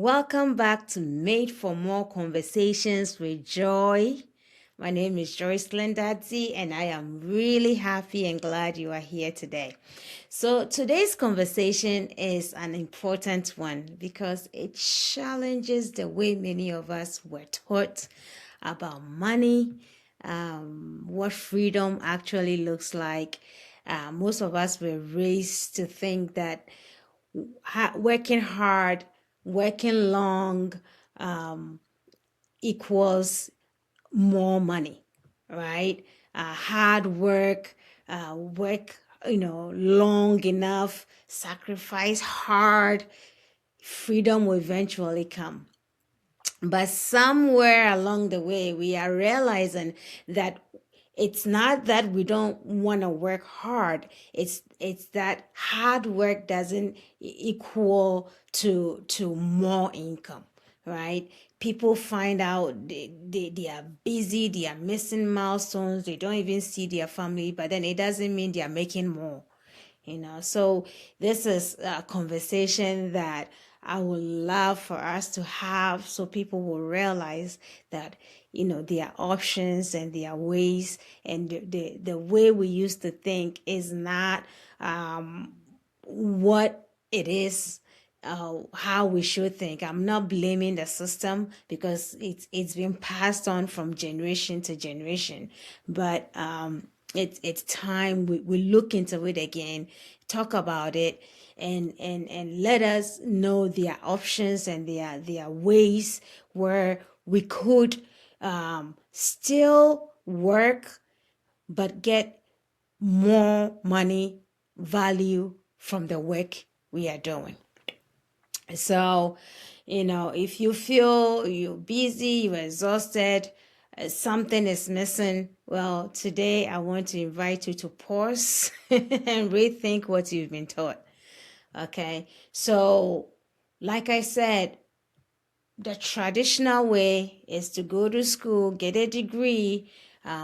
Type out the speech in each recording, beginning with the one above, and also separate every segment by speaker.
Speaker 1: Welcome back to Made for More Conversations with Joy. My name is Joyce Lendadzi, and I am really happy and glad you are here today. So, today's conversation is an important one because it challenges the way many of us were taught about money, what freedom actually looks like. Most of us were raised to think that working hard, working long equals more money, right? Hard work, work, long enough, sacrifice hard, freedom will eventually come. But somewhere along the way, we are realizing that it's not that we don't want to work hard. It's that hard work doesn't equal to more income, right? People find out they are busy, they are missing milestones, they don't even see their family, but then it doesn't mean they are making more. So this is a conversation that I would love for us to have so people will realize that there are options and there are ways, and the way we used to think is not what it is, how we should think. I'm not blaming the system because it's been passed on from generation to generation, but it's time we look into it again, talk about it, and let us know their options and their ways where we could still work but get more money value from the work we are doing. So, if you feel you're busy, you're exhausted, something is missing, well, today I want to invite you to pause and rethink what you've been taught. Okay. So, like I said, the traditional way is to go to school, get a degree,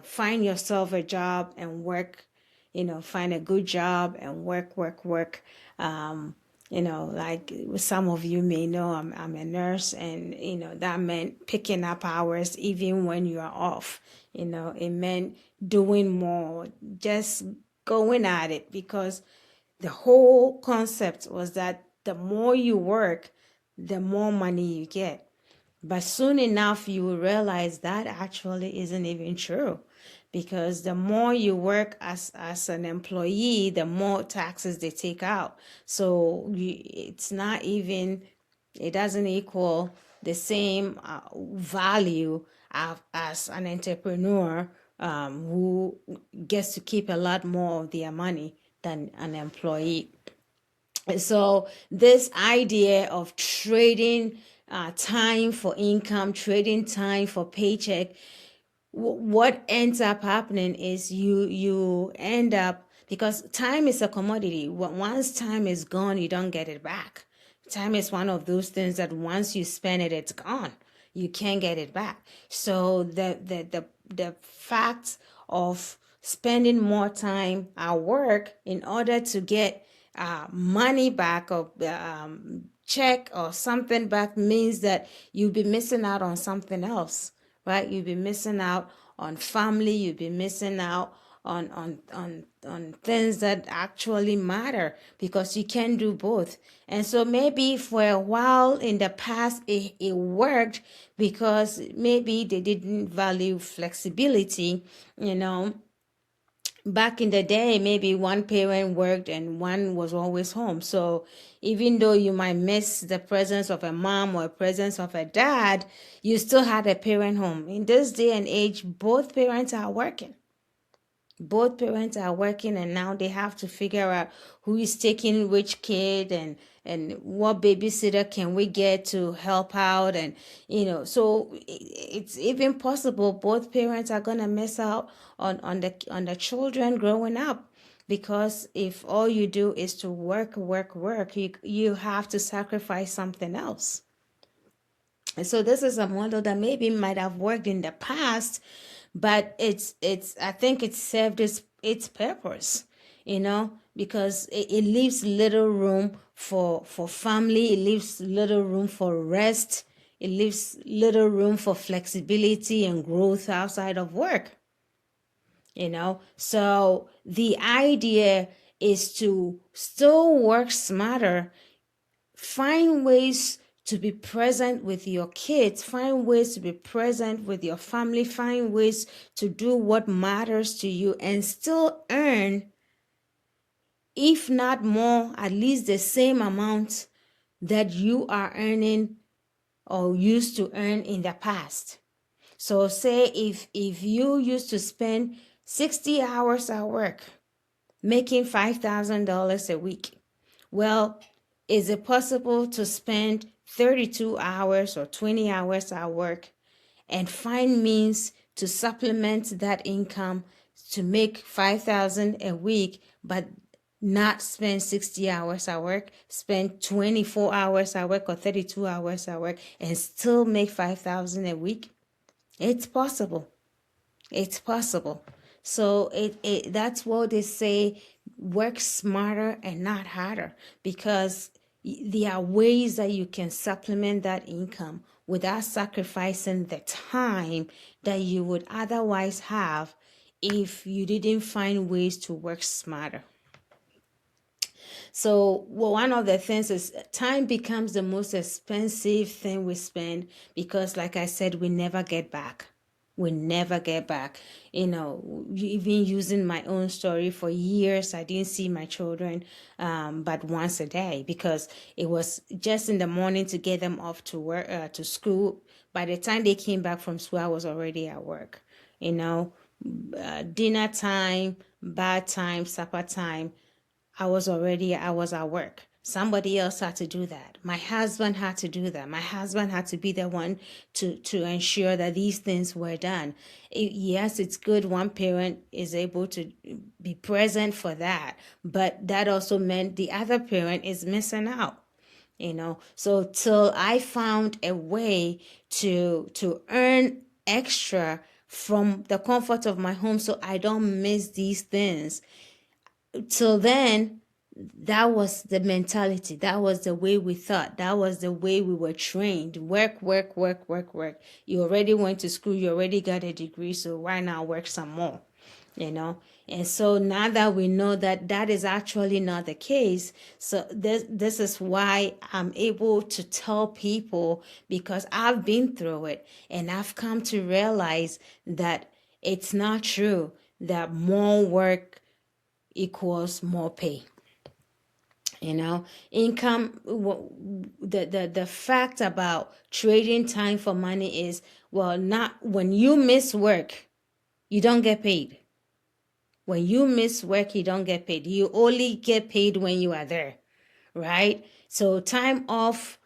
Speaker 1: find yourself a job and work, find a good job and work. Like some of you may know, I'm a nurse, and, that meant picking up hours even when you are off. It meant doing more, just going at it, because the whole concept was that the more you work, the more money you get. But soon enough, you will realize that actually isn't even true, because the more you work as an employee, the more taxes they take out. So it's not even, it doesn't equal the same value as an entrepreneur who gets to keep a lot more of their money than an employee. So this idea of trading time for income, trading time for paycheck, what ends up happening is you end up, because time is a commodity. Once time is gone, you don't get it back. Time is one of those things that once you spend it, it's gone. You can't get it back. So the fact of spending more time at work in order to get money back, or check or something back, means that you'll be missing out on something else, right? You'll be missing out on family. You'll be missing out on things that actually matter, because you can do both. And so maybe for a while in the past it worked because maybe they didn't value flexibility. Back in the day, maybe one parent worked and one was always home. So even though you might miss the presence of a mom or a presence of a dad, you still had a parent home. In this day and age, both parents are working. Both parents are working, and now they have to figure out who is taking which kid, and what babysitter can we get to help out. And so it's even possible both parents are going to miss out on the children growing up, because if all you do is to work, you have to sacrifice something else. And so this is a model that maybe might have worked in the past, but I think it served its purpose. because it leaves little room for family. It leaves little room for rest. It leaves little room for flexibility and growth outside of work. So the idea is to still work smarter, find ways to be present with your kids, find ways to be present with your family, find ways to do what matters to you, and still earn, if not more, at least the same amount that you are earning or used to earn in the past. So say if you used to spend 60 hours at work, making $5,000 a week, well, is it possible to spend 32 hours or 20 hours at work and find means to supplement that income to make 5,000 a week, but not spend 60 hours at work, spend 24 hours at work or 32 hours at work and still make 5,000 a week? It's possible. It's possible. So that's what they say, work smarter and not harder, because there are ways that you can supplement that income without sacrificing the time that you would otherwise have if you didn't find ways to work smarter. So one of the things is time becomes the most expensive thing we spend because, like I said, we never get back. We never get back. Even using my own story, for years, I didn't see my children but once a day because it was just in the morning to get them off to work, to school. By the time they came back from school, I was already at work. Dinner time, bath time, supper time, I was at work. Somebody else had to do that. My husband had to do that. My husband had to be the one to ensure that these things were done. Yes, it's good one parent is able to be present for that, but that also meant the other parent is missing out. So till I found a way to earn extra from the comfort of my home so I don't miss these things. Till then, that was the mentality. That was the way we thought. That was the way we were trained. Work, work, work, work, work. You already went to school. You already got a degree. So why not work some more? And so now that we know that that is actually not the case, so this is why I'm able to tell people, because I've been through it and I've come to realize that it's not true that more work equals more pay. Income, the fact about trading time for money is, well, not when you miss work, you don't get paid. When you miss work, you don't get paid. You only get paid when you are there, right? So time off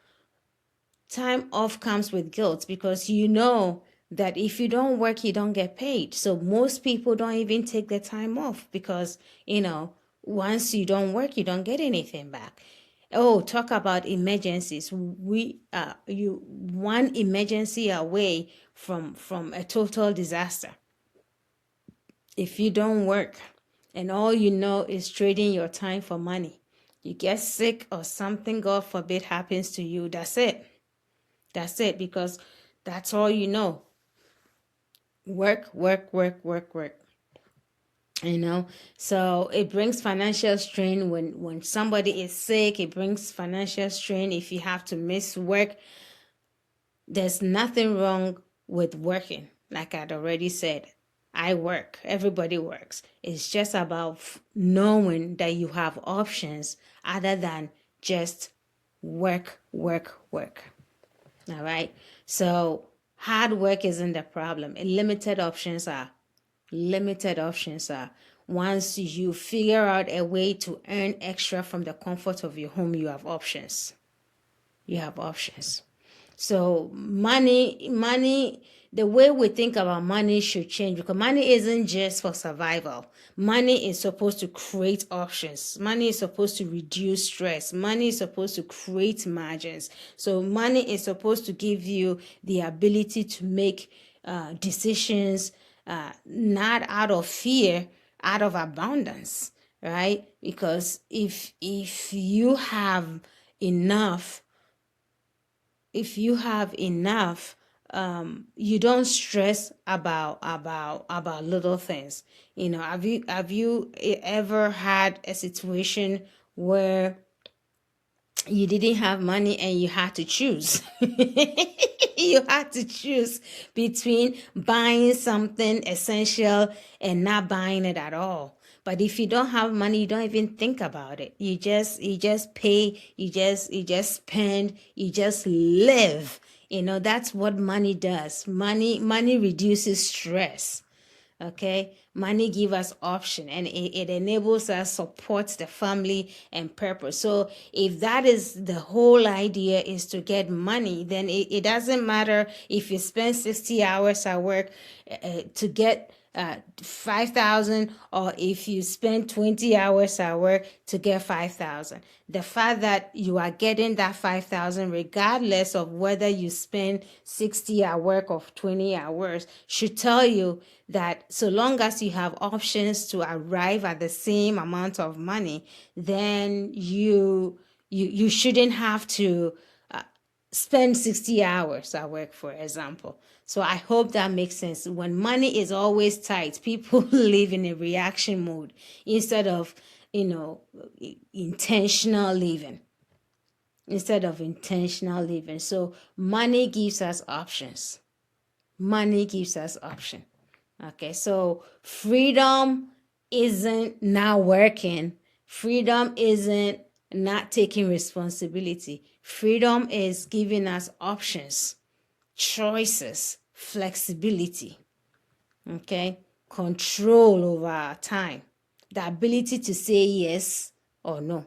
Speaker 1: comes with guilt, because that if you don't work, you don't get paid. So most people don't even take the time off because, once you don't work, you don't get anything back. Oh, talk about emergencies. You one emergency away from a total disaster. If you don't work and all you know is trading your time for money, you get sick or something, God forbid, happens to you, that's it. That's it, because that's all you know. Work, work, work, work, work. So it brings financial strain when somebody is sick. It brings financial strain if you have to miss work. There's nothing wrong with working. Like I'd already said, I work. Everybody works. It's just about knowing that you have options other than just work, work, work. All right. So hard work isn't the problem. Limited options are. Once you figure out a way to earn extra from the comfort of your home, you have options. So money, the way we think about money should change, because money isn't just for survival. Money is supposed to create options. Money is supposed to reduce stress. Money is supposed to create margins. So money is supposed to give you the ability to make decisions, not out of fear, out of abundance. right? Because if you have enough, you don't stress about little things. Have you ever had a situation where you didn't have money and you had to choose? You had to choose between buying something essential and not buying it at all. But if you don't have money, you don't even think about it. You just pay, you just spend, you just live. That's what money does. Money reduces stress. Okay, money give us option, and it enables us support the family and purpose. So if that is the whole idea, is to get money, then it doesn't matter if you spend 60 hours at work to get 5,000, or if you spend 20 hours at work to get 5,000. The fact that you are getting that 5,000 regardless of whether you spend 60 at work or 20 hours should tell you that so long as you have options to arrive at the same amount of money, then you shouldn't have to spend 60 hours at work, for example. So I hope that makes sense. When money is always tight, people live in a reaction mode instead of, intentional living. So money gives us options. Okay, so freedom isn't not working. Freedom isn't not taking responsibility. Freedom is giving us options, choices, flexibility, okay, control over our time, the ability to say yes or no.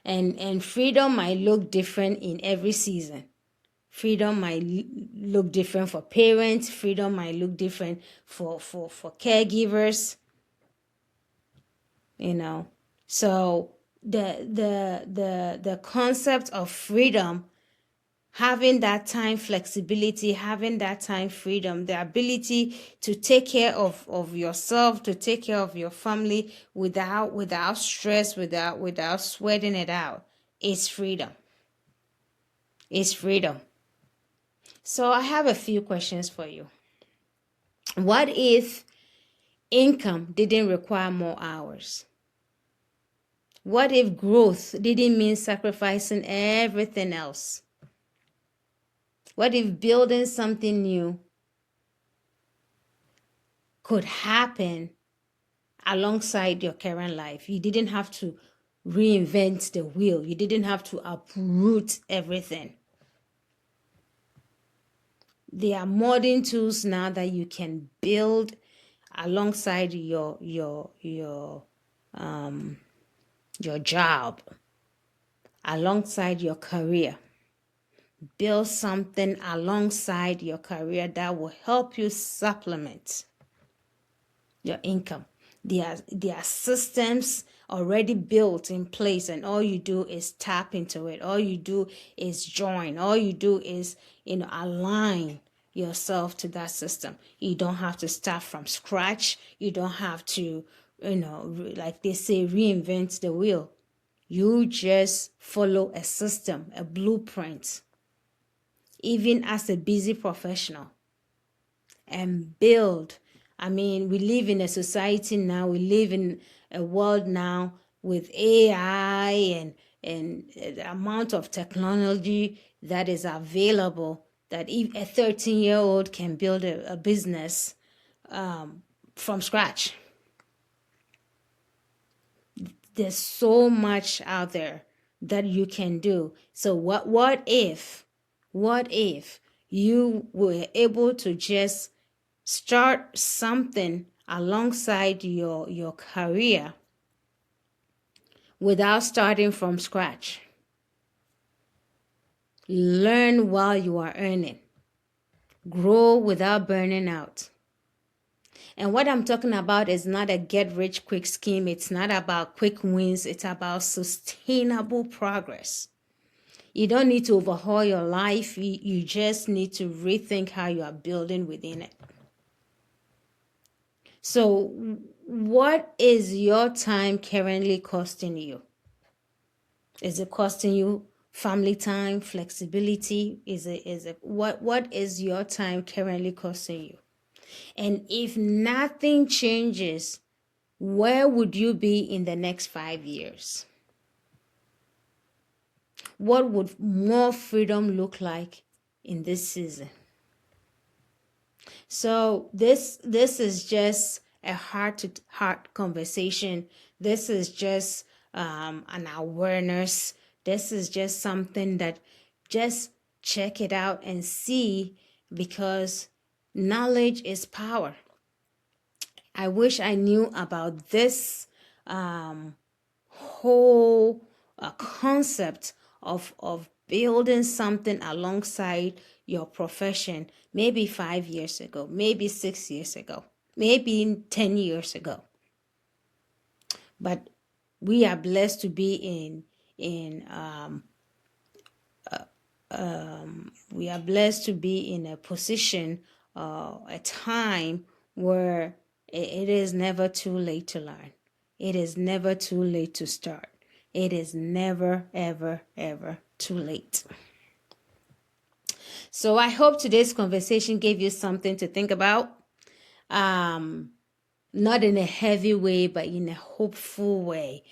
Speaker 1: And freedom might look different in every season. Freedom might look different for parents. Freedom might look different for caregivers. So the concept of freedom, having that time flexibility, having that time freedom, the ability to take care of yourself, to take care of your family without stress, without sweating it out, is freedom. So I have a few questions for you. What if income didn't require more hours? What if growth didn't mean sacrificing everything else? What if building something new could happen alongside your current life? You didn't have to reinvent the wheel. You didn't have to uproot everything. There are modern tools now that you can build alongside your job, alongside your career. Build something alongside your career that will help you supplement your income. There are systems already built in place, and all you do is tap into it. All you do is join. All you do is align yourself to that system. You don't have to start from scratch. You don't have to, like they say, reinvent the wheel. You just follow a system, a blueprint, even as a busy professional, and build. We live in a society now, we live in a world now with AI and the amount of technology that is available, that if a 13-year-old can build a business from scratch. There's so much out there that you can do. So what if you were able to just start something alongside your career without starting from scratch? Learn while you are earning. Grow without burning out. And what I'm talking about is not a get-rich-quick scheme. It's not about quick wins. It's about sustainable progress. You don't need to overhaul your life. You just need to rethink how you are building within it. So what is your time currently costing you? Is it costing you family time, flexibility? Is it what is your time currently costing you? And if nothing changes, where would you be in the next 5 years? What would more freedom look like in this season? So this is just a heart to heart conversation. This is just an awareness. This is just something that just check it out and see, because knowledge is power. I wish I knew about this whole concept of building something alongside your profession maybe 5 years ago, maybe 6 years ago, maybe 10 years ago. But we are blessed to be we are blessed to be in a position, a time where it is never too late to learn. It is never too late to start. It is never, ever, ever too late. So I hope today's conversation gave you something to think about. Not in a heavy way, but in a hopeful way.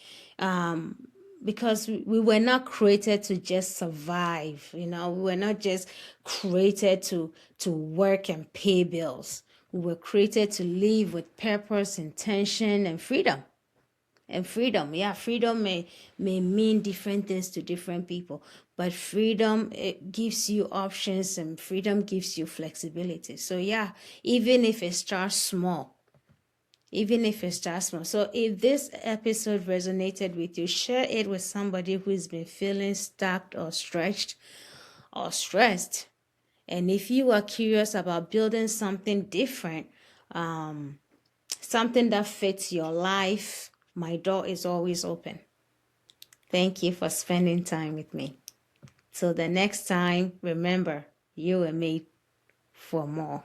Speaker 1: Because we were not created to just survive, we were not just created to work and pay bills. We were created to live with purpose, intention, and freedom. And freedom, freedom may mean different things to different people, but freedom, it gives you options, and freedom gives you flexibility. So even if it starts small, So if this episode resonated with you, share it with somebody who's been feeling stuck or stretched or stressed. And if you are curious about building something different, something that fits your life, my door is always open. Thank you for spending time with me. Till the next time, remember, you were made for more.